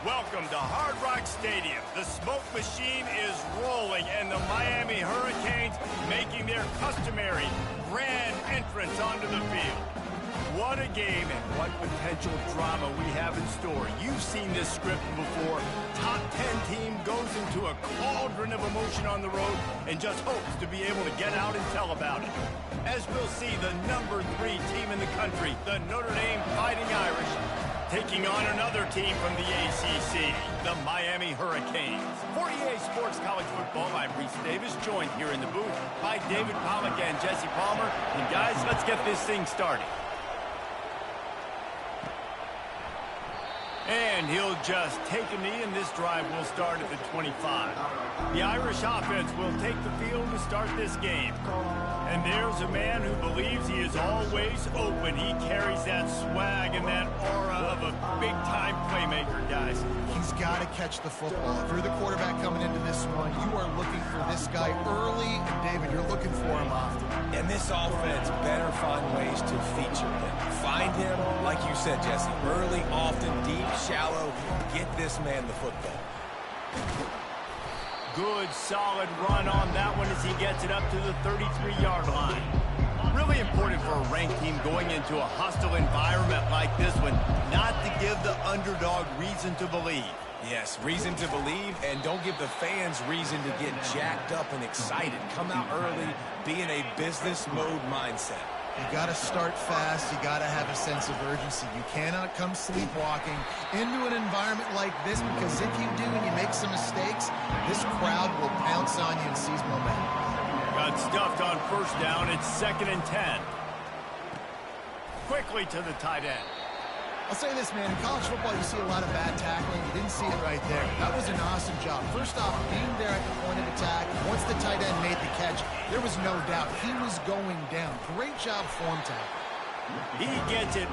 Welcome to Hard Rock Stadium. The smoke machine is rolling, and the Miami Hurricanes making their customary grand entrance onto the field. What a game and what potential drama we have in store. You've seen this script before. Top 10 team goes into a cauldron of emotion on the road and just hopes to be able to get out and tell about it. As we'll see, the #3 team in the country, the Notre Dame Fighting Irish, taking on another team from the ACC, the Miami Hurricanes. For EA Sports College Football, I'm Reese Davis, joined here in the booth by David Pollack and Jesse Palmer. And guys, let's get this thing started. And he'll just take a knee, and this drive will start at the 25. The Irish offense will take the field to start this game. And there's a man who believes he is always open. He carries that swag and that aura of a big-time playmaker, guys. He's got to catch the football. If you're the quarterback coming into this one, you are looking for this guy early, and David, you're looking for him often. And this offense better find ways to feature him. Find him, like you said, Jesse, early, often, deep, shallow. Get this man the football. Good, solid run on that one as he gets it up to the 33-yard line. Really important for a ranked team going into a hostile environment like this one, not to give the underdog reason to believe. Yes, reason to believe, and don't give the fans reason to get jacked up and excited. Come out early, be in a business mode mindset. You got to start fast. You got to have a sense of urgency. You cannot come sleepwalking into an environment like this, because if you do and you make some mistakes, this crowd will pounce on you and seize momentum. Got stuffed on first down. It's 2nd and 10. Quickly to the tight end. I'll say this, man. In college football, you see a lot of bad tackling. You didn't see it right there. That was an awesome job. First off, being there at the point of attack. Once the tight end made the catch, there was no doubt he was going down. Great job form tackle. He gets it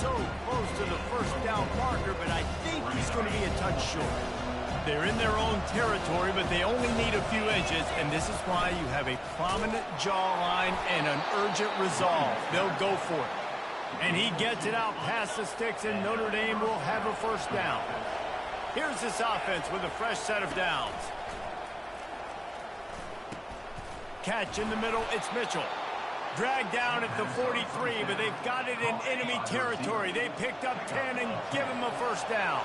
so close to the first down marker, but I think he's going to be a touch short. They're in their own territory, but they only need a few inches, and this is why you have a prominent jawline and an urgent resolve. They'll go for it. And he gets it out past the sticks, and Notre Dame will have a first down. Here's this offense with a fresh set of downs. Catch in the middle, it's Mitchell. Dragged down at the 43, but they've got it in enemy territory. They picked up 10 and give him a first down.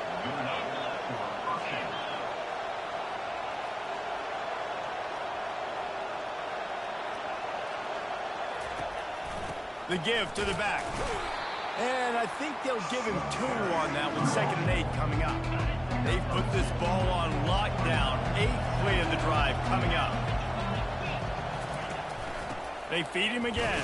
The give to the back. And I think they'll give him 2 on that one. 2nd and 8 coming up. They've put this ball on lockdown. 8th play of the drive coming up. They feed him again.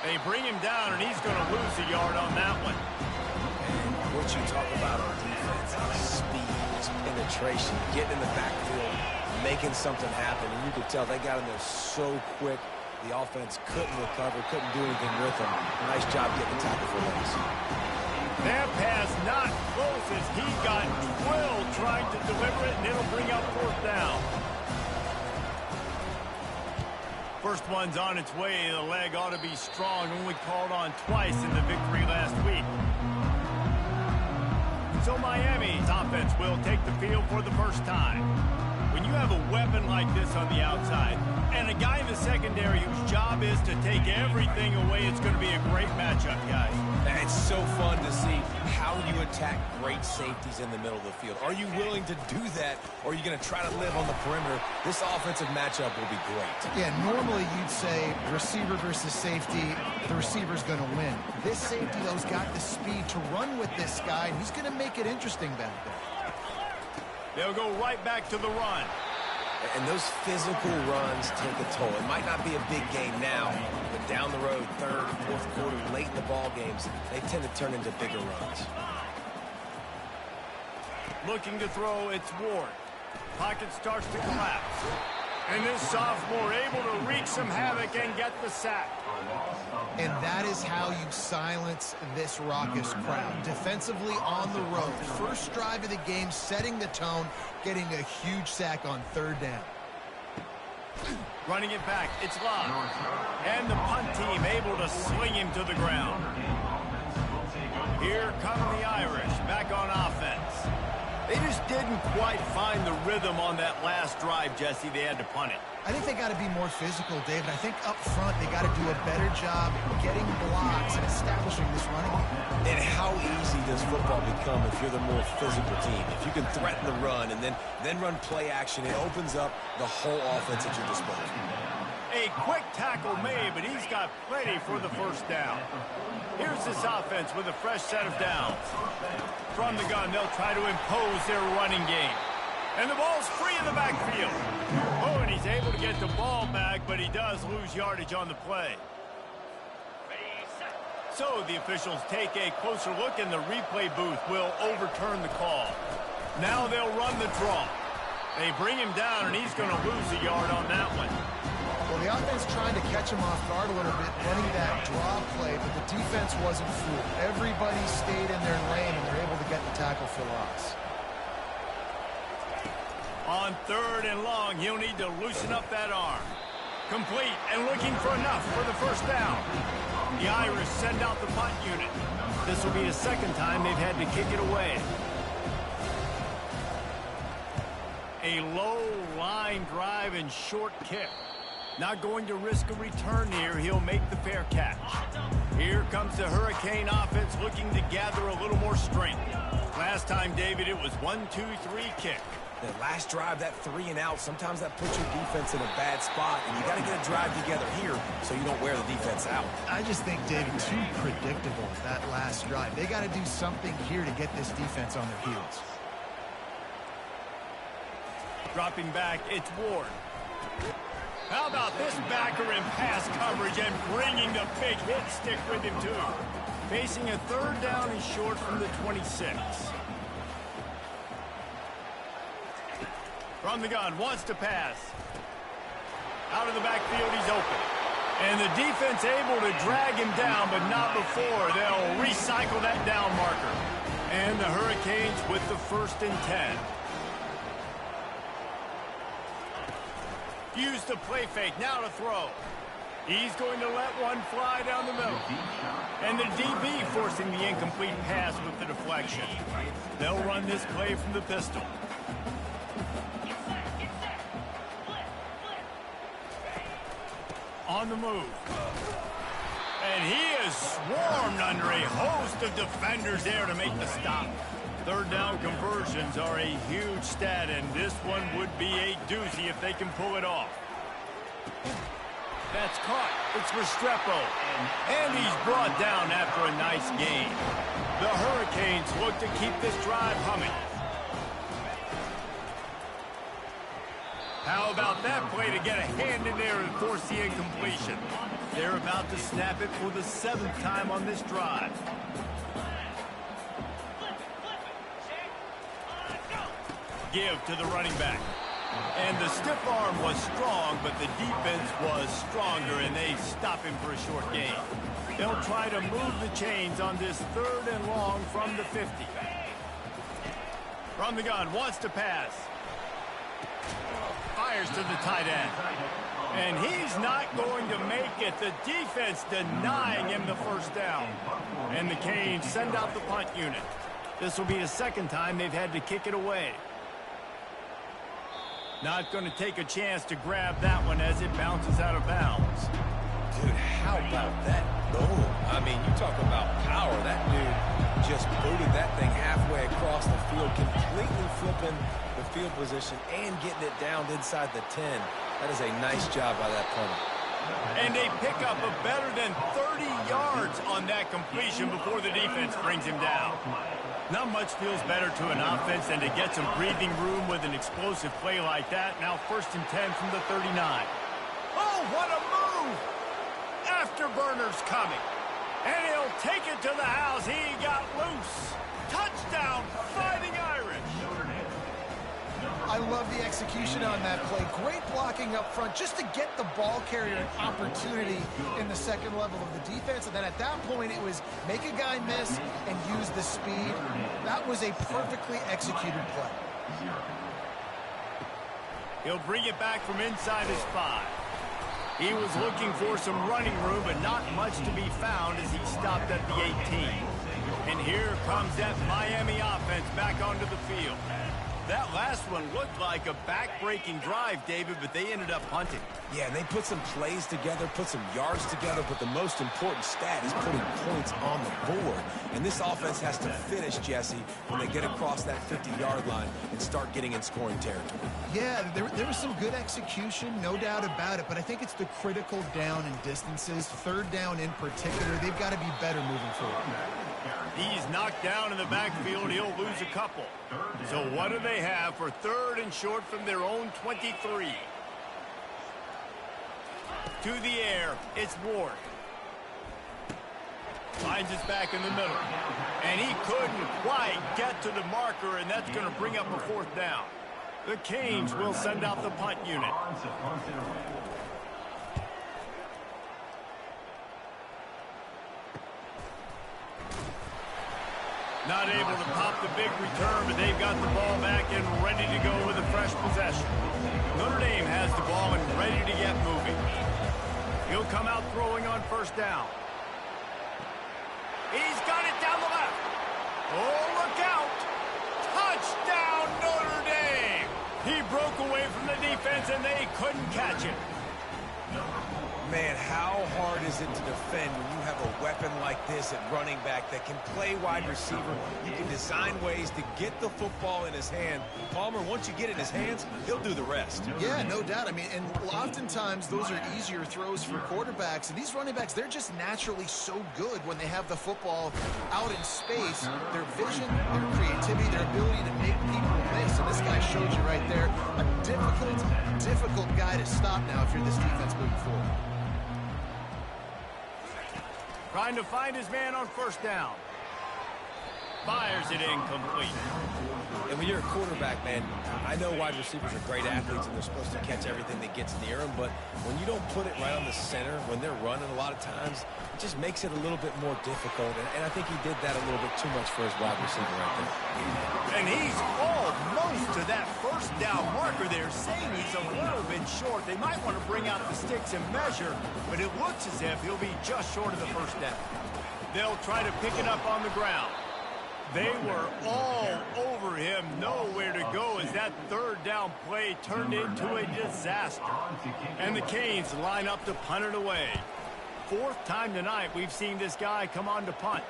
They bring him down, and he's going to lose a yard on that one. And what you talk about on defense is speed, it's penetration, getting in the backfield, making something happen. And you could tell they got in there so quick. The offense couldn't recover, couldn't do anything with him. Nice job getting the tackle for loss. That pass not close as he got drilled trying to deliver it, and it'll bring up 4th down. First one's on its way. The leg ought to be strong. Only called on twice in the victory last week. So Miami's offense will take the field for the first time. When you have a weapon like this on the outside, and a guy in the secondary whose job is to take everything away, it's going to be a great matchup, guys. It's so fun to see how you attack great safeties in the middle of the field. Are you willing to do that, or are you going to try to live on the perimeter? This offensive matchup will be great. Yeah, normally you'd say receiver versus safety, the receiver's going to win. This safety, though, has got the speed to run with this guy, and he's going to make it interesting back there. They'll go right back to the run. And those physical runs take a toll. It might not be a big game now, but down the road, 3rd, 4th quarter, late in the ball games, they tend to turn into bigger runs. Looking to throw, it's Ward. Pocket starts to collapse. And this sophomore able to wreak some havoc and get the sack. And that is how you silence this raucous crowd. Defensively on the road. First drive of the game, setting the tone, getting a huge sack on 3rd down. Running it back, it's Love. And the punt team able to sling him to the ground. Here come the Irish back on offense. didn't quite find the rhythm on that last drive, Jesse. They had to punt it. I think they got to be more physical, David. I think up front they got to do a better job getting blocks and establishing this running game. And how easy does football become if you're the more physical team? If you can threaten the run and then run play action, it opens up the whole offense at your disposal. A quick tackle made, but he's got plenty for the first down. Here's this offense with a fresh set of downs. From the gun, they'll try to impose their running game. And the ball's free in the backfield. Oh, and he's able to get the ball back, but he does lose yardage on the play. So the officials take a closer look, and the replay booth will overturn the call. Now they'll run the draw. They bring him down, and he's going to lose a yard on that one. Well, the offense trying to catch him off guard a little bit, running that draw play, but the defense wasn't fooled. Everybody stayed in their lane, and they're able to get the tackle for loss. On 3rd and long, he'll need to loosen up that arm. Complete and looking for enough for the first down. The Irish send out the punt unit. This will be the second time they've had to kick it away. A low line drive and short kick. Not going to risk a return here. He'll make the fair catch. Here comes the Hurricane offense looking to gather a little more strength. Last time, David, it was 1-2-3 kick. That last drive, that 3 and out, sometimes that puts your defense in a bad spot, and you got to get a drive together here so you don't wear the defense out. I just think, David, too predictable, that last drive. They got to do something here to get this defense on their heels. Dropping back, it's Ward. How about this backer in pass coverage and bringing the big hit stick with him, too? Facing a 3rd down and short from the 26. From the gun, wants to pass. Out of the backfield, he's open. And the defense able to drag him down, but not before. They'll recycle that down marker. And the Hurricanes with the 1st and 10. Use the play fake, now to throw. He's going to let one fly down the middle. And the DB forcing the incomplete pass with the deflection. They'll run this play from the pistol. On the move. And he is swarmed under a host of defenders there to make the stop. 3rd down conversions are a huge stat, and this one would be a doozy if they can pull it off. That's caught. It's Restrepo. And he's brought down after a nice gain. The Hurricanes look to keep this drive humming. How about that play to get a hand in there and force the incompletion? They're about to snap it for the 7th time on this drive. Give to the running back. And the stiff arm was strong, but the defense was stronger, and they stop him for a short gain. They'll try to move the chains on this 3rd and long from the 50. From the gun, wants to pass. Fires to the tight end. And he's not going to make it. The defense denying him the first down. And the Canes send out the punt unit. This will be the 2nd time they've had to kick it away. Not going to take a chance to grab that one as it bounces out of bounds. Dude, how about that boom? I mean, you talk about power. That dude just booted that thing halfway across the field, completely flipping the field position and getting it down inside the 10. That is a nice job by that punter. And they pick up a better than 30 yards on that completion before the defense brings him down. Not much feels better to an offense than to get some breathing room with an explosive play like that. Now 1st and 10 from the 39. Oh, what a move! Afterburner's coming. And he'll take it to the house. He got loose. Touchdown, Fighting Irish. I love the execution on that play. Great blocking up front just to get the ball carrier an opportunity in the 2nd level of the defense. And then at that point, it was make a guy miss and use the speed. That was a perfectly executed play. He'll bring it back from inside his 5. He was looking for some running room, but not much to be found as he stopped at the 18. And here comes that Miami offense back onto the field. That last one looked like a back-breaking drive, David, but they ended up punting. Yeah, and they put some plays together, put some yards together, but the most important stat is putting points on the board. And this offense has to finish, Jesse, when they get across that 50-yard line and start getting in scoring territory. Yeah, there was some good execution, no doubt about it, but I think it's the critical down and distances, third down in particular. They've got to be better moving forward. He's knocked down in the backfield. He'll lose a couple. So what do they have for third and short from their own 23? To the air, it's Ward. Finds his back in the middle. And he couldn't quite get to the marker, and that's going to bring up a fourth down. The Canes will send out the punt unit. Not able to pop the big return, but they've got the ball back and ready to go with a fresh possession. Notre Dame has the ball and ready to get moving. He'll come out throwing on first down. He's got it down the left. Oh, look out. Touchdown, Notre Dame. He broke away from the defense, and they couldn't catch it. Man, how hard is it to defend when you have a weapon like this at running back that can play wide receiver? You can design ways to get the football in his hand. Palmer, once you get it in his hands, he'll do the rest. Yeah, no doubt. I mean, and oftentimes those are easier throws for quarterbacks. And these running backs, they're just naturally so good when they have the football out in space. Their vision, their creativity, their ability to make people miss. And this guy showed you right there, a difficult guy to stop now if you're this defense moving forward. Trying to find his man on first down. Fires it incomplete. And when you're a quarterback, man, I know wide receivers are great athletes and they're supposed to catch everything that gets near them, but when you don't put it right on the center, when they're running a lot of times, it just makes it a little bit more difficult. And I think he did that a little bit too much for his wide receiver right there. And he's almost to that first down marker there, saying he's a little bit short. They might want to bring out the sticks and measure, but it looks as if he'll be just short of the first down. They'll try to pick it up on the ground. They were all over him, nowhere to go as that third down play turned into a disaster. And the Canes line up to punt it away. Fourth time tonight we've seen this guy come on to punt.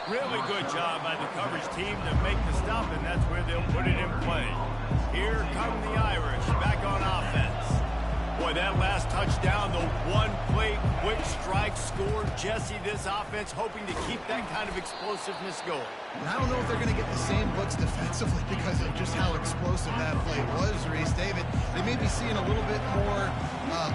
Really good job by the coverage team to make the stop, and that's where they'll put it in play. Here come the Irish back on offense. Boy, that last touchdown, the one-play quick strike score. Jesse, this offense hoping to keep that kind of explosiveness going. And I don't know if they're going to get the same looks defensively because of just how explosive that play was, Reese. David, they may be seeing a little bit more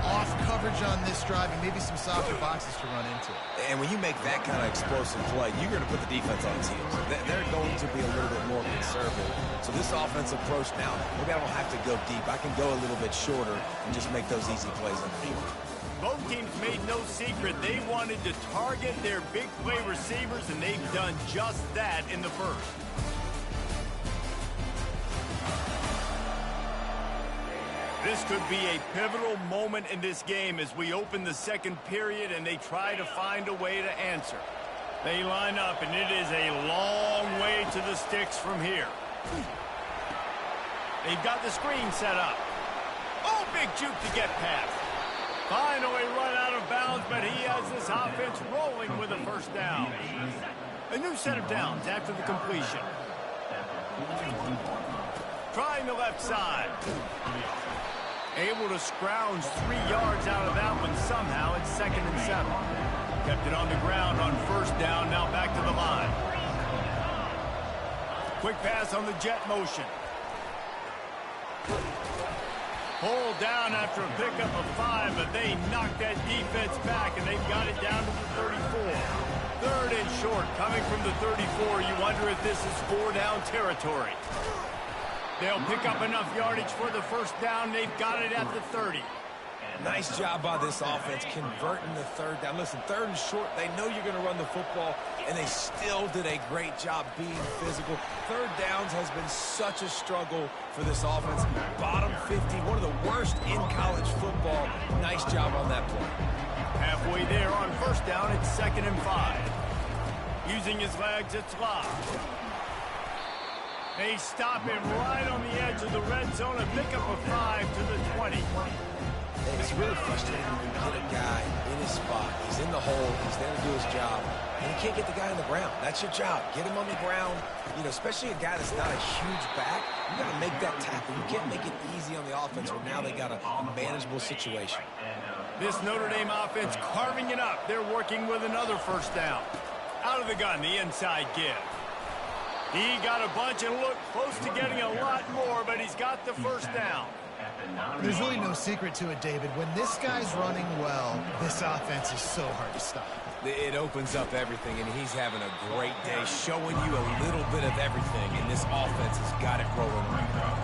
off coverage on this drive and maybe some softer boxes to run into. And when you make that kind of explosive play, you're going to put the defense on its heels. They're going to be a little bit more conservative. So this offensive approach now, maybe I don't have to go deep. I can go a little bit shorter and just make those easy plays on the field. Both teams made no secret they wanted to target their big play receivers, and they've done just that in the first. This could be a pivotal moment in this game as we open the second period and they try to find a way to answer. They line up, and it is a long way to the sticks from here. They've got the screen set up. Oh, big juke to get past. Finally run out of bounds, but he has this offense rolling with a first down. A new set of downs after the completion. Trying the left side. Able to scrounge 3 yards out of that one somehow. It's 2nd and 7. Kept it on the ground on first down, now back to the line. Quick pass on the jet motion. Pulled down after a pickup of 5, but they knocked that defense back, and they've got it down to the 34. Third and short, coming from the 34. You wonder if this is 4-down territory. They'll pick up enough yardage for the first down. They've got it at the 30. Nice job by this offense converting the third down. Listen, third and short, they know you're going to run the football, and they still did a great job being physical. Third downs has been such a struggle for this offense. Bottom 50, one of the worst in college football. Nice job on that play. Halfway there on first down, it's 2nd and 5. Using his legs, it's locked. They stop him right on the edge of the red zone and pick up a 5 to the 20. Hey, it's really frustrating when you get a guy in his spot. He's in the hole. He's there to do his job. And you can't get the guy on the ground. That's your job. Get him on the ground. You know, especially a guy that's not a huge back. You got to make that tackle. You can't make it easy on the offense where now they got a manageable situation. This Notre Dame offense carving it up. They're working with another first down. Out of the gun, the inside give. He got a bunch and looked close to getting a lot more, but he's got the first down. There's really no secret to it, David. When this guy's running well, this offense is so hard to stop. It opens up everything, and he's having a great day, showing you a little bit of everything, and this offense has got it rolling right now.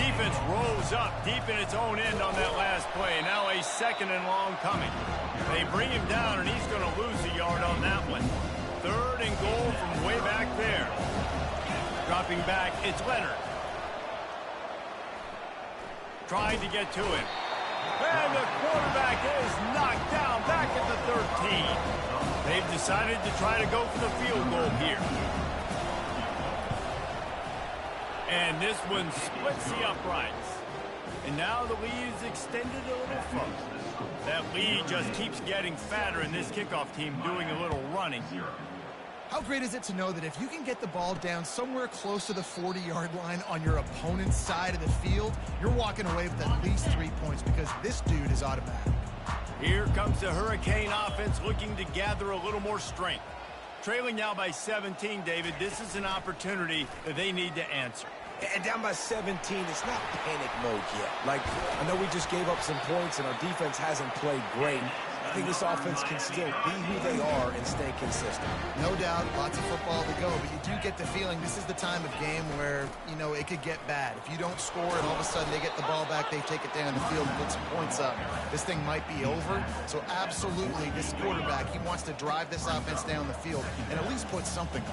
Defense rolls up deep in its own end on that last play. Now a 2nd and long coming. They bring him down, and he's going to lose a yard on that one. 3rd and goal from way back there. Dropping back, it's Leonard. Trying to get to him. And the quarterback is knocked down back at the 13. They've decided to try to go for the field goal here. And this one splits the uprights. And now the lead is extended a little further. That lead just keeps getting fatter, and this kickoff team doing a little running. How great is it to know that if you can get the ball down somewhere close to the 40-yard line on your opponent's side of the field, you're walking away with at least 3 points because this dude is automatic. Here comes the Hurricane offense looking to gather a little more strength. Trailing now by 17, David, this is an opportunity that they need to answer. And down by 17, it's not panic mode yet. Like, I know we just gave up some points and our defense hasn't played great. I think this offense can still be who they are and stay consistent. No doubt, lots of football to go, but you do get the feeling this is the time of game where, you know, it could get bad. If you don't score and all of a sudden they get the ball back, they take it down the field and put some points up, this thing might be over. So absolutely, this quarterback, he wants to drive this offense down the field and at least put something on.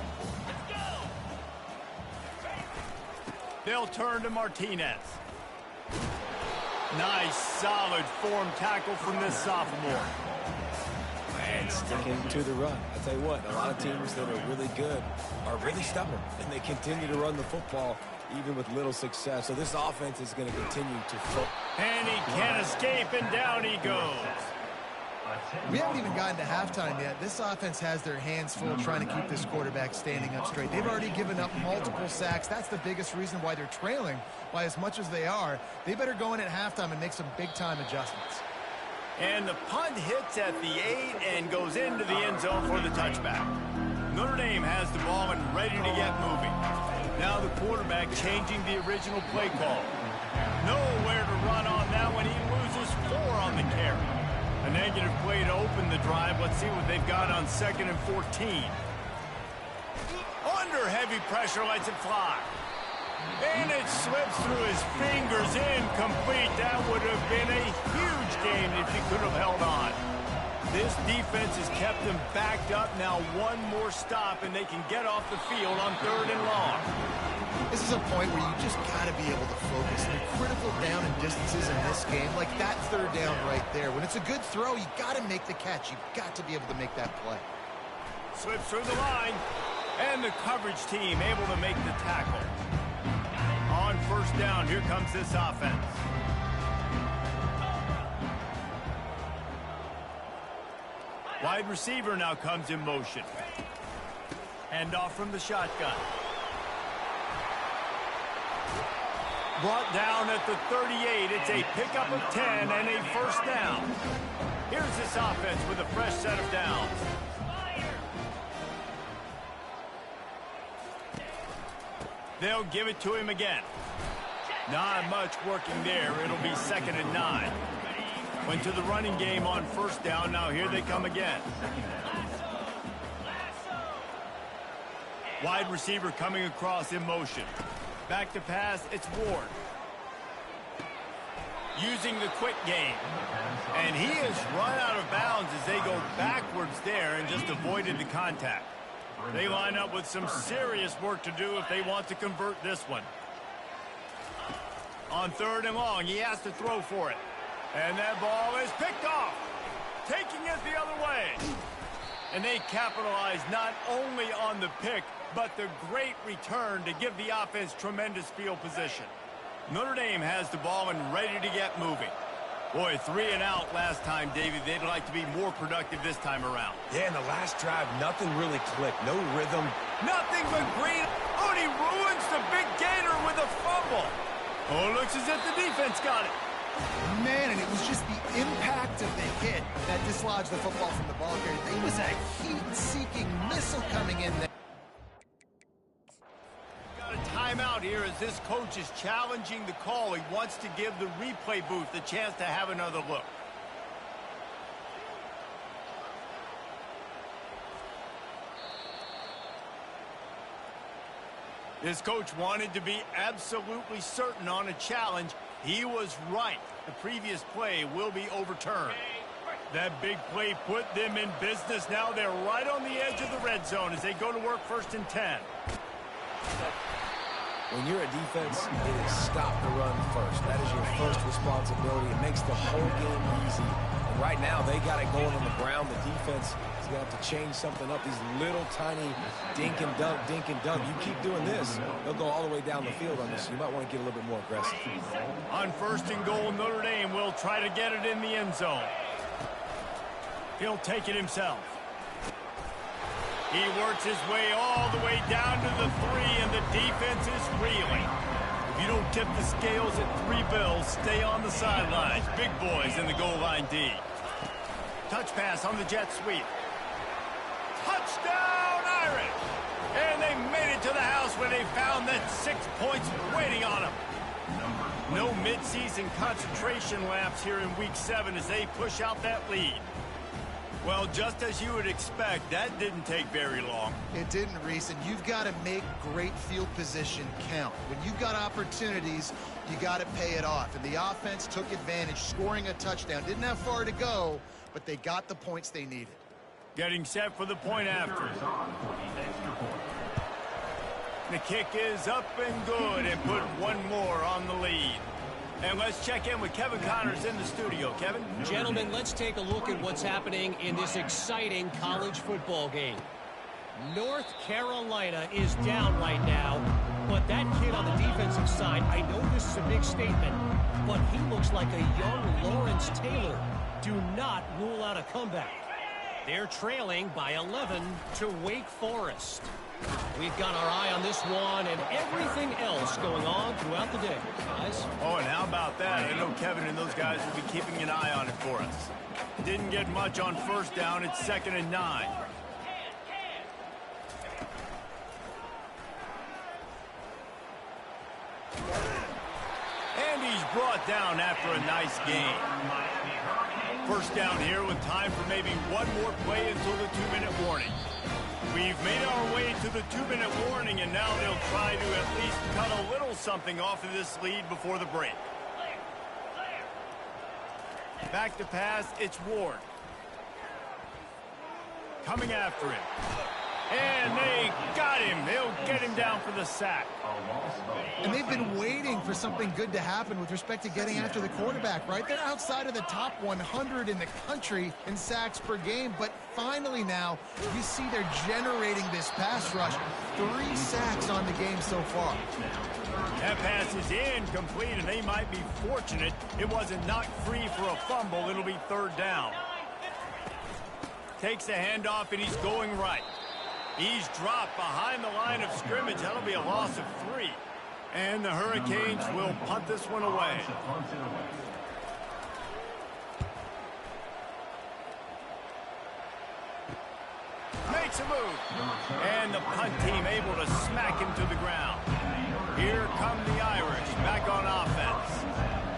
They'll turn to Martinez. Nice, solid form tackle from this sophomore. And sticking to the run. I tell you what, a lot of teams that are really good are really stubborn, and they continue to run the football even with little success. So this offense is going to continue to foot. And he can't escape, and down he goes. We haven't even gotten to halftime yet. This offense has their hands full trying to keep this quarterback standing up straight. They've already given up multiple sacks. That's the biggest reason why they're trailing by as much as they are. They better go in at halftime and make some big-time adjustments. And the punt hits at the 8 and goes into the end zone for the touchback. Notre Dame has the ball and ready to get moving. Now the quarterback changing the original play call. Nowhere to run on that one. He loses 4 on the carry. A negative play to open the drive. Let's see what they've got on 2nd and 14. Under heavy pressure, lets it fly. And it slips through his fingers, incomplete. That would have been a huge gain if he could have held on. This defense has kept them backed up. Now one more stop, and they can get off the field on 3rd and long. This is a point where you just got to be able to focus. The critical down and distances in this game, like that 3rd down right there. When it's a good throw, you got to make the catch. You've got to be able to make that play. Slips through the line, and the coverage team able to make the tackle. On 1st down, here comes this offense. Wide receiver now comes in motion. Hand off from the shotgun. Brought down at the 38. It's a pickup of 10 and a 1st down. Here's this offense with a fresh set of downs. They'll give it to him again. Not much working there. It'll be 2nd and 9. Went to the running game on 1st down. Now here they come again. Wide receiver coming across in motion. Back to pass, it's Ward. Using the quick game. And he has run out of bounds as they go backwards there and just avoided the contact. They line up with some serious work to do if they want to convert this one. On 3rd and long, he has to throw for it. And that ball is picked off. Taking it the other way. And they capitalize not only on the pick, but the great return to give the offense tremendous field position. Notre Dame has the ball and ready to get moving. Boy, 3 and out last time, Davey. They'd like to be more productive this time around. Yeah, in the last drive, nothing really clicked. No rhythm. Nothing but green. Oh, and he ruins the big gainer with a fumble. Oh, it looks as if the defense got it. Man, and it was just the impact of the hit that dislodged the football from the ball carrier. There was a heat-seeking missile coming in there. Got a timeout here as this coach is challenging the call. He wants to give the replay booth the chance to have another look. This coach wanted to be absolutely certain on a challenge. He was right. The previous play will be overturned. That big play put them in business. Now they're right on the edge of the red zone as they go to work 1st and 10. When you're a defense, it is stop the run first. That is your first responsibility. It makes the whole game easy. And right now, they got it going on the ground. The defense is going to have to change something up. These little tiny dink and dunk, dink and dunk. You keep doing this, they'll go all the way down the field on this. You might want to get a little bit more aggressive. On 1st and goal, Notre Dame will try to get it in the end zone. He'll take it himself. He works his way all the way down to the 3, and the defense is reeling. If you don't tip the scales at 3 bills, stay on the sidelines. Big boys in the goal line D. Touch pass on the jet sweep. Touchdown, Irish! And they made it to the house where they found that 6 points waiting on them. No midseason concentration lapse here in Week 7 as they push out that lead. Well, just as you would expect, that didn't take very long. It didn't, Reese, and you've got to make great field position count. When you've got opportunities, you got to pay it off. And the offense took advantage, scoring a touchdown. Didn't have far to go, but they got the points they needed. Getting set for the point after. The kick is up and good and put one more on the lead. And let's check in with Kevin Connors in the studio. Kevin? Gentlemen, let's take a look at what's happening in this exciting college football game. North Carolina is down right now, but that kid on the defensive side, I know this is a big statement, but he looks like a young Lawrence Taylor. Do not rule out a comeback. They're trailing by 11 to Wake Forest. We've got our eye on this one and everything else going on throughout the day, guys. Oh, and how about that? I know Kevin and those guys will be keeping an eye on it for us. Didn't get much on 1st down. It's 2nd and 9. And he's brought down after a nice gain. 1st down here with time for maybe one more play until the 2-minute warning. We've made our way to the 2-minute warning, and now they'll try to at least cut a little something off of this lead before the break. Back to pass, it's Ward. Coming after him. And they got him. They'll get him down for the sack. And they've been waiting for something good to happen with respect to getting after the quarterback, right? They're outside of the top 100 in the country in sacks per game, but finally now you see they're generating this pass rush. 3 sacks on the game so far. That pass is incomplete, and they might be fortunate it wasn't knocked free for a fumble. It'll be 3rd down. Takes the handoff, and he's going right. He's dropped behind the line of scrimmage. That'll be a loss of 3. And the Hurricanes will punt this one away. Makes a move. And the punt team able to smack him to the ground. Here come the Irish back on offense.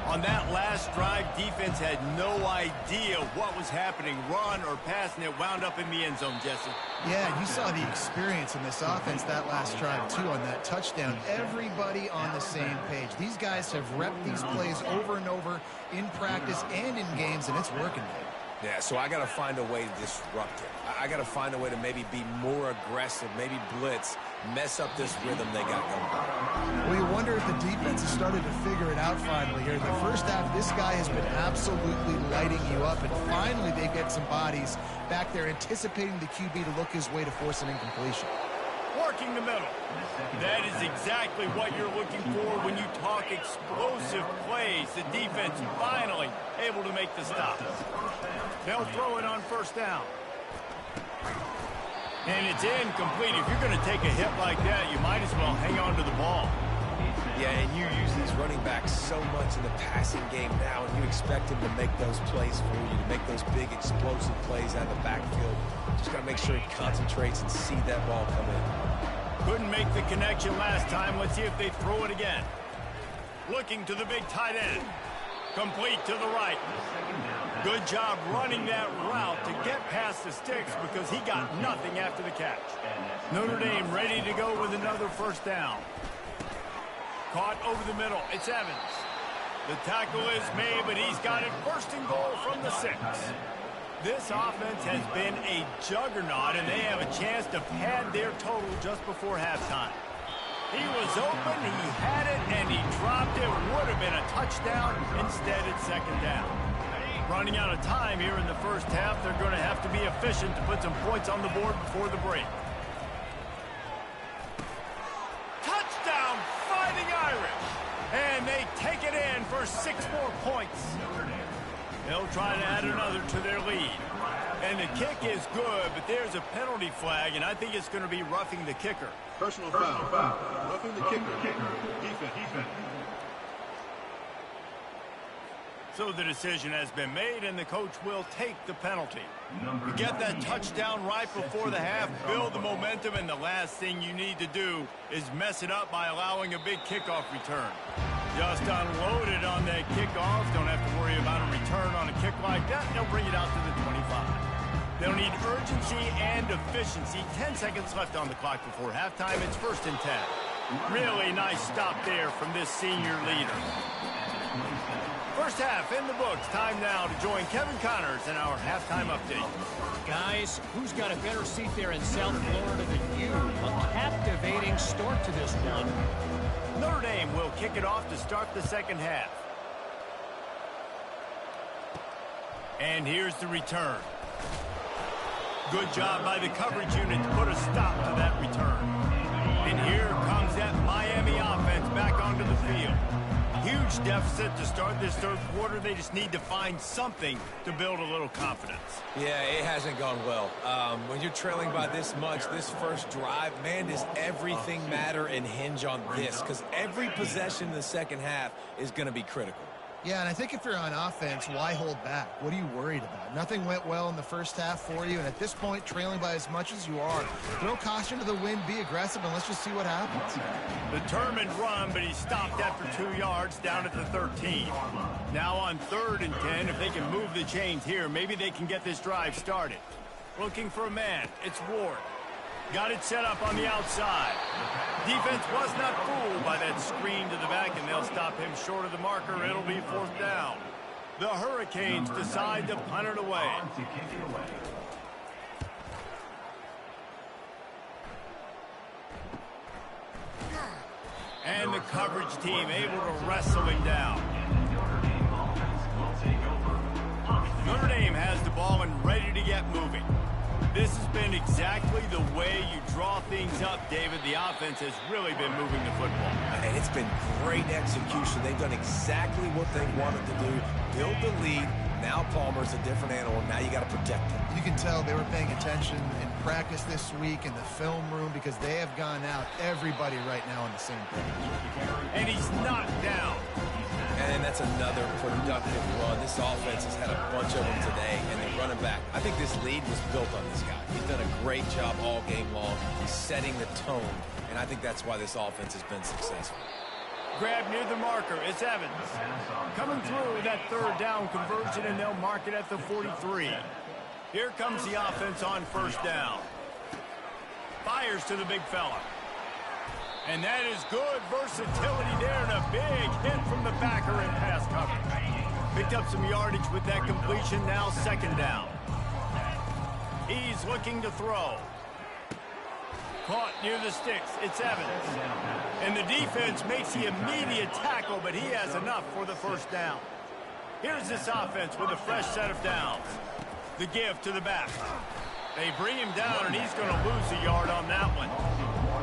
On that last drive, defense had no idea what was happening, run or pass, and it wound up in the end zone, Jesse. Yeah, you saw the experience in this offense that last drive, too, on that touchdown. Everybody on the same page. These guys have repped these plays over and over in practice and in games, and it's working. Yeah, so I got to find a way to disrupt it. I got to find a way to maybe be more aggressive, maybe blitz, mess up this rhythm they got going. Well, you wonder if the defense has started to figure it out finally here. In the first half, this guy has been absolutely lighting you up, and finally they get some bodies back there anticipating the QB to look his way to force an incompletion. Working searching the middle. That is exactly what you're looking for when you talk explosive plays. The defense finally able to make the stop. They'll throw it on first down. And it's incomplete. If you're going to take a hit like that, you might as well hang on to the ball. Yeah, and you use these running backs so much in the passing game now, and you expect him to make those plays for you, to make those big explosive plays out of the backfield. Just got to make sure he concentrates and see that ball come in. Couldn't make the connection last time. Let's see if they throw it again. Looking to the big tight end. Complete to the right. Good job running that route to get past the sticks because he got nothing after the catch. Notre Dame ready to go with another first down. Caught over the middle. It's Evans. The tackle is made, but he's got it first and goal from the 6. This offense has been a juggernaut, and they have a chance to pad their total just before halftime. He was open, he had it, and he dropped it. Would have been a touchdown. Instead, it's second down. Running out of time here in the first half. They're going to have to be efficient to put some points on the board before the break. Touchdown, Fighting Irish. And they take it in for 6 more points. They'll try to add another to their lead. And the kick is good, but there's a penalty flag, and I think it's going to be roughing the kicker. Personal foul. Roughing the kicker. Defense. So the decision has been made, and the coach will take the penalty. You get that touchdown right before the half, build the momentum, and the last thing you need to do is mess it up by allowing a big kickoff return. Just unloaded on that kickoff. Don't have to worry about a return on a kick like that. They'll bring it out to the 25. They'll need urgency and efficiency. 10 seconds left on the clock before halftime. It's 1st and 10. Really nice stop there from this senior leader. First half in the books. Time now to join Kevin Connors in our halftime update. Guys, who's got a better seat there in South Florida than you? A captivating start to this one. Notre Dame will kick it off to start the second half. And here's the return. Good job by the coverage unit to put a stop to that return. And here comes that Miami offense back onto the field. Huge deficit to start this third quarter. They just need to find something to build a little confidence. Yeah, it hasn't gone well. When you're trailing by this much, this first drive, man, does everything matter and hinge on this? Because every possession in the second half is going to be critical. Yeah, and I think if you're on offense, why hold back? What are you worried about? Nothing went well in the first half for you, and at this point, trailing by as much as you are, throw caution to the wind, be aggressive, and let's just see what happens. Determined run, but he stopped after 2 yards down at the 13. Now on 3rd and 10, if they can move the chains here, maybe they can get this drive started. Looking for a man. It's Ward. Got it set up on the outside. Defense was not fooled by that screen to the back, and they'll stop him short of the marker. It'll be 4th down. The Hurricanes decide to punt it away. And the coverage team able to wrestle him down. Notre Dame has the ball and ready to get moving. This has been exactly the way you draw things up, David. The offense has really been moving the football. And it's been great execution. They've done exactly what they wanted to do. Build the lead. Now Palmer's a different animal. Now you got to protect him. You can tell they were paying attention in practice this week in the film room because they have gone out, everybody right now on the same page. And he's knocked down. And that's another productive run. This offense has had a bunch of them today, and they're running back. I think this lead was built on this guy. He's done a great job all game long. He's setting the tone, and I think that's why this offense has been successful. Grab near the marker. It's Evans. Coming through that 3rd down conversion, and they'll mark it at the 43. Here comes the offense on 1st down. Fires to the big fella. And that is good versatility there, and a big hit from the backer in pass coverage. Picked up some yardage with that completion, now 2nd down. He's looking to throw. Caught near the sticks, it's Evans. And the defense makes the immediate tackle, but he has enough for the 1st down. Here's this offense with a fresh set of downs. The give to the back. They bring him down, and he's going to lose a yard on that one.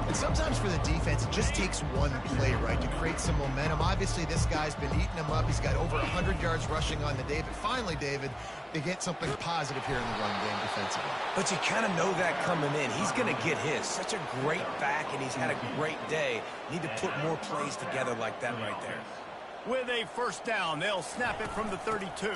And sometimes for the defense, it just takes one play, right, to create some momentum. Obviously, this guy's been eating them up. He's got over 100 yards rushing on the day. But finally, David, they get something positive here in the run game defensively. But you kind of know that coming in. He's going to get his. Such a great back, and he's had a great day. Need to put more plays together like that right there. With a first down, they'll snap it from the 32.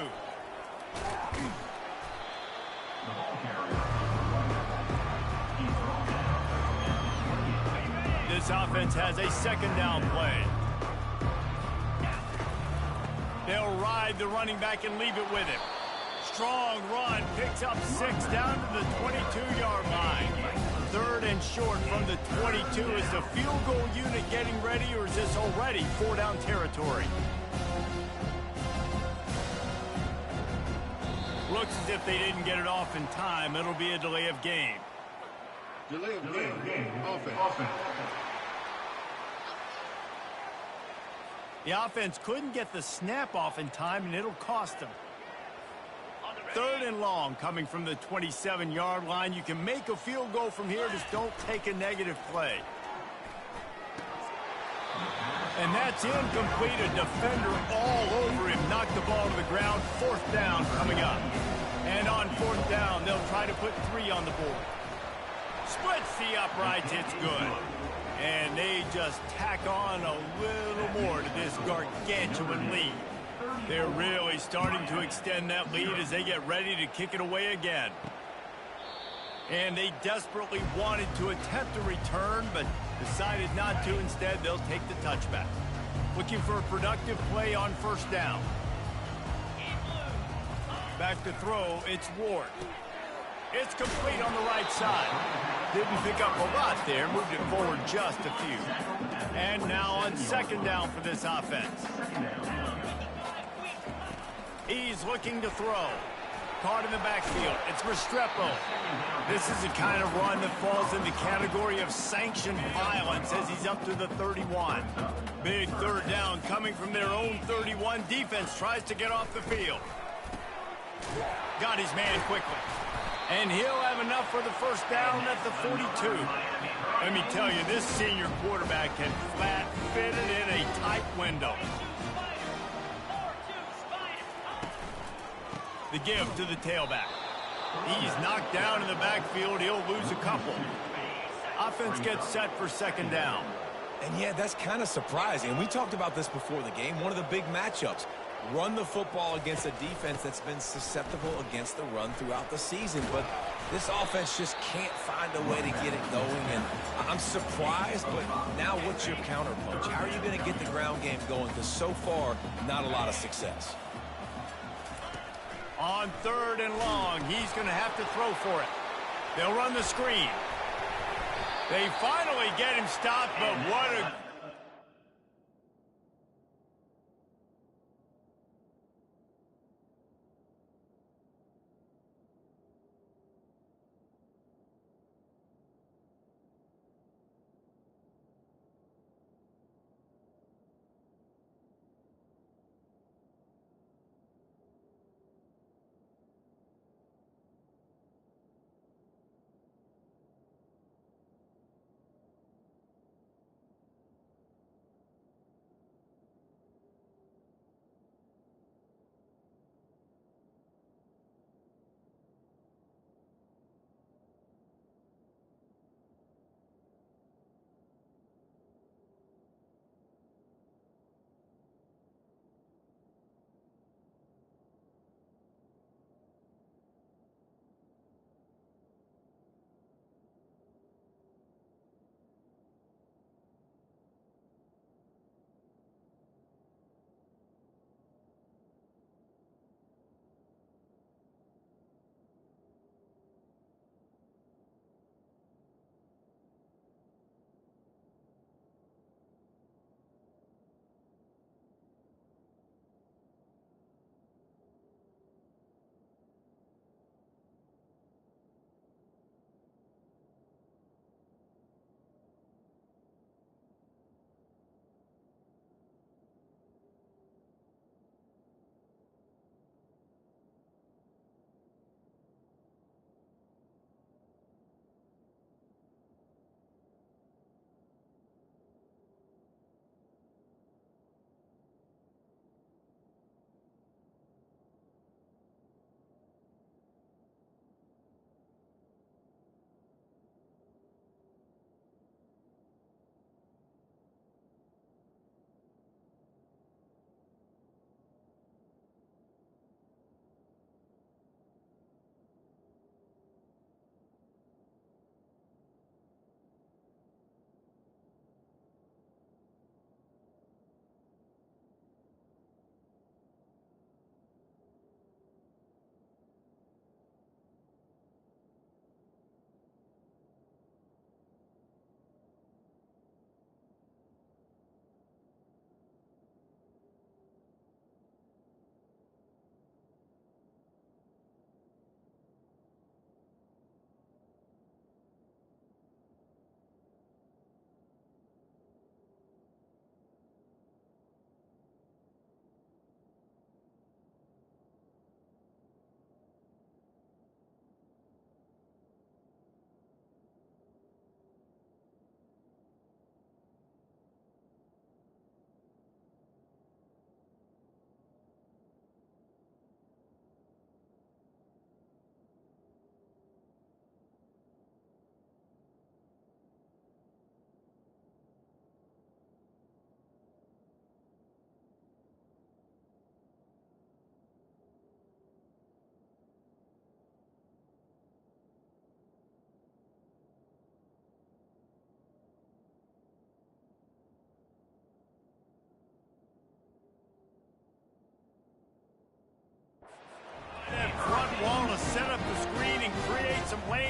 This offense has a second down play. They'll ride the running back and leave it with him. Strong run, picks up 6 down to the 22-yard line. Third and short from the 22. Is the field goal unit getting ready, or is this already 4-down territory? Looks as if they didn't get it off in time. It'll be a delay of game. Delay of game. Offense. The offense couldn't get the snap off in time, and it'll cost them. Third and long coming from the 27-yard line. You can make a field goal from here. Just don't take a negative play. And that's incomplete. A defender all over him. Knocked the ball to the ground. Fourth down coming up. And on fourth down, they'll try to put 3 on the board. Splits the uprights. It's good. And they just tack on a little more to this gargantuan lead. They're really starting to extend that lead as they get ready to kick it away again. And they desperately wanted to attempt a return, but decided not to. Instead, they'll take the touchback. Looking for a productive play on first down. Back to throw, it's Ward. It's complete on the right side. Didn't pick up a lot there, moved it forward just a few. And now on second down for this offense. He's looking to throw. Caught in the backfield. It's Restrepo. This is the kind of run that falls in the category of sanctioned violence as he's up to the 31. Big third down coming from their own 31. Defense tries to get off the field. Got his man quickly. And he'll have enough for the first down at the 42. Let me tell you, this senior quarterback can flat fit it in a tight window. The give to the tailback. He's knocked down in the backfield. He'll lose a couple. Offense gets set for second down. And yeah, that's kind of surprising. We talked about this before the game. One of the big matchups. Run the football against a defense that's been susceptible against the run throughout the season. But this offense just can't find a way to get it going. And I'm surprised, but now what's your counterpunch? How are you going to get the ground game going? Because so far, not a lot of success. On third and long, he's going to have to throw for it. They'll run the screen. They finally get him stopped, but what a...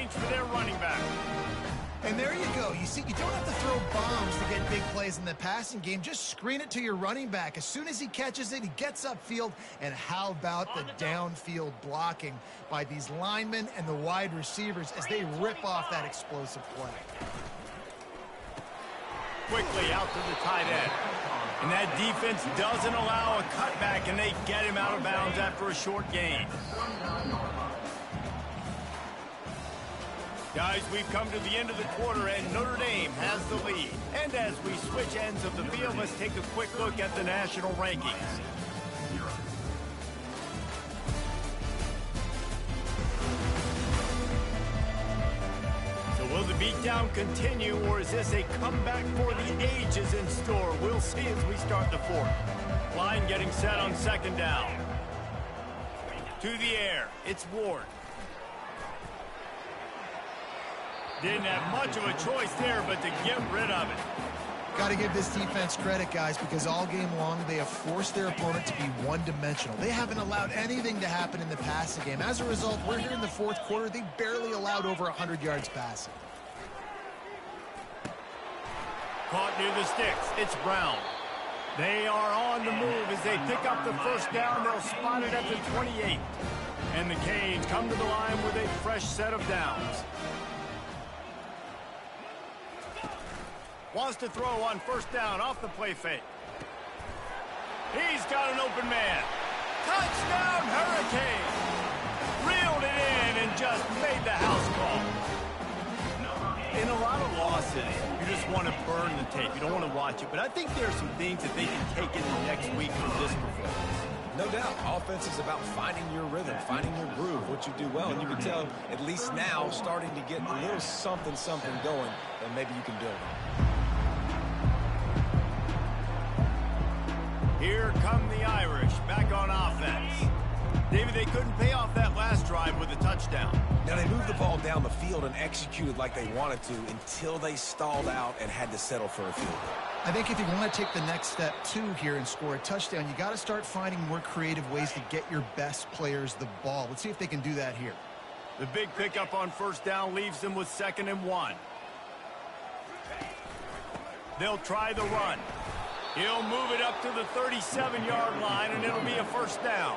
change for their running back. And there you go. You see, you don't have to throw bombs to get big plays in the passing game. Just screen it to your running back. As soon as he catches it, he gets upfield. And how about the downfield blocking by these linemen and the wide receivers as they rip off that explosive play. Quickly out to the tight end. And that defense doesn't allow a cutback, and they get him out of bounds after a short gain. Guys, we've come to the end of the quarter, and Notre Dame has the lead. And as we switch ends of the field, let's take a quick look at the national rankings. So will the beatdown continue, or is this a comeback for the ages in store? We'll see as we start the fourth. Line getting set on second down. To the air, it's Ward. Didn't have much of a choice there, but to get rid of it. Got to give this defense credit, guys, because all game long they have forced their opponent to be one-dimensional. They haven't allowed anything to happen in the passing game. As a result, we're here in the fourth quarter. They barely allowed over 100 yards passing. Caught near the sticks. It's Brown. They are on the move as they pick up the first down. They'll spot it at the 28. And the Canes come to the line with a fresh set of downs. Wants to throw on first down off the play fake. He's got an open man. Touchdown, Hurricane! Reeled it in and just made the house call. In a lot of losses, you just want to burn the tape. You don't want to watch it. But I think there are some things that they can take into next week from this performance. No doubt. Offense is about finding your rhythm, finding your groove, what you do well. And you can tell, at least now, starting to get a little something going, and maybe you can build it. Here come the Irish back on offense. David, they couldn't pay off that last drive with a touchdown. Now, they moved the ball down the field and executed like they wanted to until they stalled out and had to settle for a field goal. I think if you want to take the next step, too, here and score a touchdown, you got to start finding more creative ways to get your best players the ball. Let's see if they can do that here. The big pickup on first down leaves them with 2nd and 1. They'll try the run. He'll move it up to the 37-yard line, and it'll be a first down.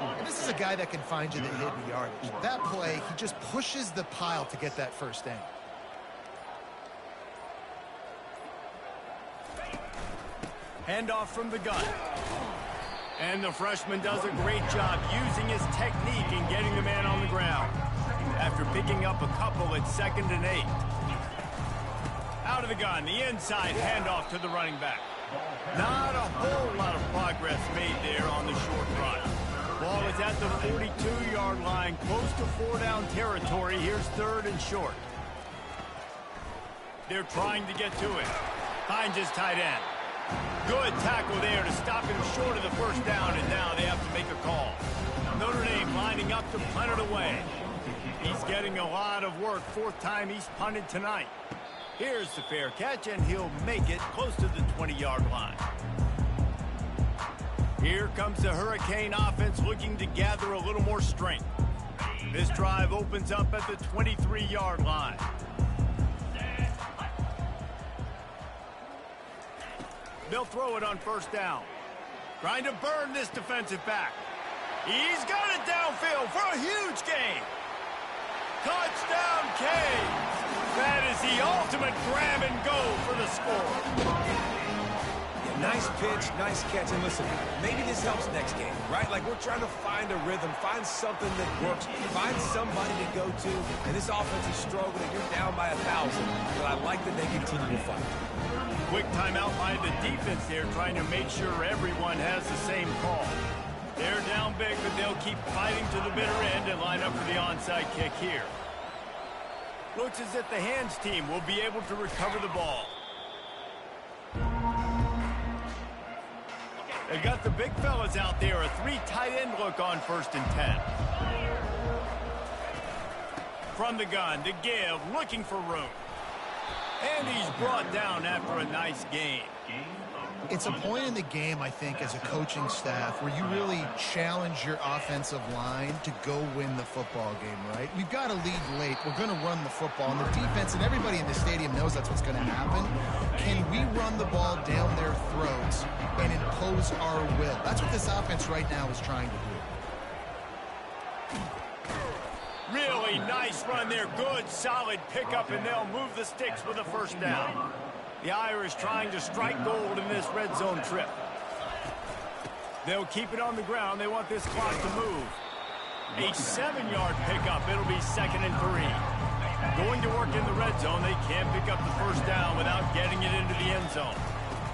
And this is a guy that can find you the hidden yardage. That play, he just pushes the pile to get that first down. Handoff from the gun. And the freshman does a great job using his technique and getting the man on the ground. After picking up a couple, it's 2nd and 8. Out of the gun, the inside handoff to the running back. Not a whole lot of progress made there on the short run. Ball is at the 42-yard line, close to 4-down territory. Here's 3rd and short. They're trying to get to it. Finds his tight end. Good tackle there to stop him short of the first down, and now they have to make a call. Notre Dame lining up to punt it away. He's getting a lot of work. 4th time he's punted tonight. Here's the fair catch, and he'll make it close to the 20-yard line. Here comes the Hurricane offense looking to gather a little more strength. This drive opens up at the 23-yard line. They'll throw it on first down. Trying to burn this defensive back. He's got it downfield for a huge gain. Touchdown, Canes! That is the ultimate grab and go for the score. Yeah, nice pitch, nice catch. And listen, maybe this helps next game, right? Like, we're trying to find a rhythm, find something that works, find somebody to go to. And this offense is struggling. You're down by 1,000. But I like that they continue to fight. Quick timeout by the defense there, trying to make sure everyone has the same call. They're down big, but they'll keep fighting to the bitter end and line up for the onside kick here. Looks as if the hands team will be able to recover the ball. They've got the big fellas out there, a 3 tight end look on 1st and 10. From the gun to give, looking for room. And he's brought down after a nice gain. It's a point in the game, I think, as a coaching staff where you really challenge your offensive line to go win the football game, right? We've got to lead late. We're going to run the football. And the defense and everybody in the stadium knows that's what's going to happen. Can we run the ball down their throats and impose our will? That's what this offense right now is trying to do. Really nice run there. Good, solid pickup, and they'll move the sticks with a first down. The Irish trying to strike gold in this red zone trip. They'll keep it on the ground. They want this clock to move. A 7-yard pickup. It'll be 2nd and 3. Going to work in the red zone. They can't pick up the first down without getting it into the end zone.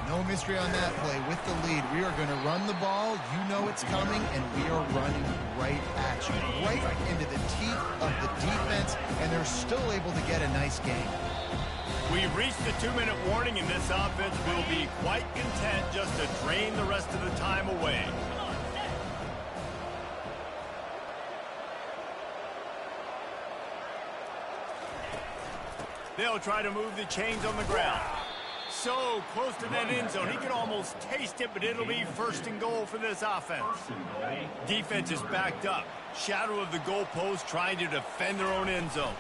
No mystery on that play. With the lead, we are going to run the ball. You know it's coming, and we are running right at you, right into the teeth of the defense, and they're still able to get a nice gain. We've reached the 2-minute warning, and this offense will be quite content just to drain the rest of the time away. They'll try to move the chains on the ground. So close to that end zone. He could almost taste it, but it'll be 1st and goal for this offense. Defense is backed up. Shadow of the goalpost trying to defend their own end zone.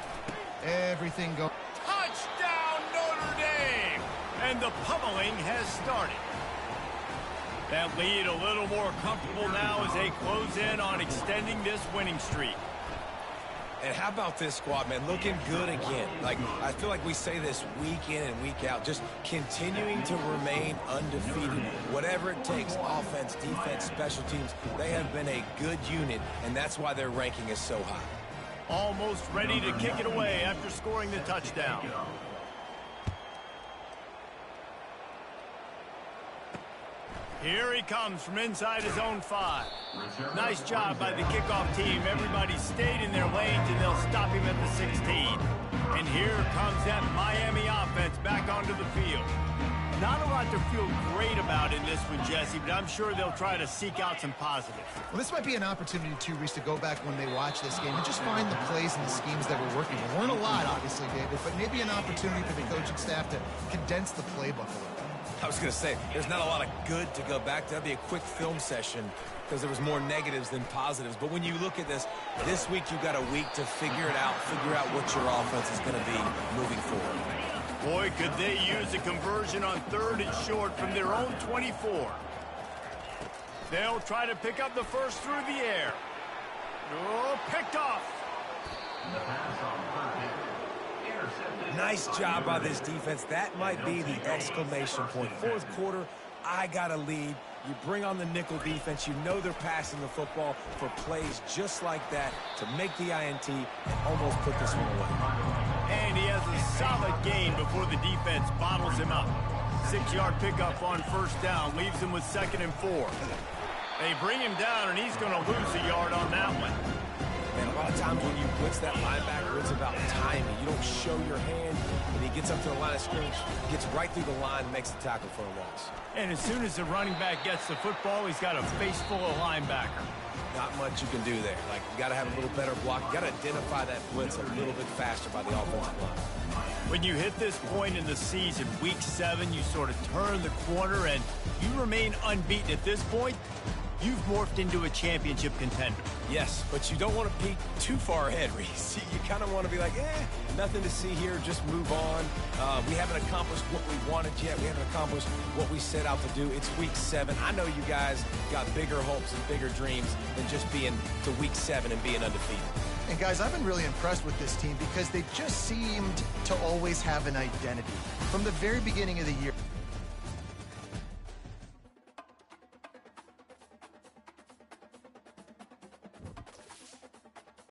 Everything goes. Touchdown, Notre Dame! And the pummeling has started. That lead a little more comfortable now as they close in on extending this winning streak. And how about this squad, man? Looking good again. Like, I feel like we say this week in and week out, just continuing to remain undefeated. Whatever it takes, offense, defense, special teams, they have been a good unit, and that's why their ranking is so high. Almost ready to kick it away after scoring the touchdown. Here he comes from inside his own 5. Nice job by the kickoff team. Everybody stayed in their lanes, and they'll stop him at the 16. And here comes that Miami offense back onto the field. Not a lot to feel great about in this one, Jesse, but I'm sure they'll try to seek out some positives. Well, this might be an opportunity, too, Reese, to go back when they watch this game and just find the plays and the schemes that were working. There weren't a lot, obviously, David, but maybe an opportunity for the coaching staff to condense the playbook a little. I was going to say, there's not a lot of good to go back to. That'd be a quick film session because there was more negatives than positives. But when you look at this week you've got a week to figure it out, figure out what your offense is going to be moving forward. Boy, could they use a conversion on 3rd and short from their own 24. They'll try to pick up the first through the air. Oh, picked off. The pass on 3rd. Nice job by this defense. That might be the exclamation point. 4th quarter, I got a lead. You bring on the nickel defense. You know they're passing the football for plays just like that to make the INT and almost put this one away. And he has a solid gain before the defense bottles him up. 6-yard pickup on 1st down leaves him with 2nd and 4. They bring him down, and he's going to lose a yard on that one. And a lot of times when you blitz that linebacker, it's about timing. You don't show your hand, and he gets up to the line of scrimmage, gets right through the line, and makes the tackle for a loss. And as soon as the running back gets the football, he's got a face full of linebacker. Not much you can do there. Like, you got to have a little better block. You got to identify that blitz a little bit faster by the offensive line. When you hit this point in the season, week 7, you sort of turn the corner, and you remain unbeaten at this point. You've morphed into a championship contender. Yes, but you don't want to peek too far ahead, Reese. You kind of want to be like, nothing to see here, just move on. We haven't accomplished what we wanted yet. We haven't accomplished what we set out to do. It's week 7. I know you guys got bigger hopes and bigger dreams than just being to week 7 and being undefeated. And guys, I've been really impressed with this team because they just seemed to always have an identity. From the very beginning of the year,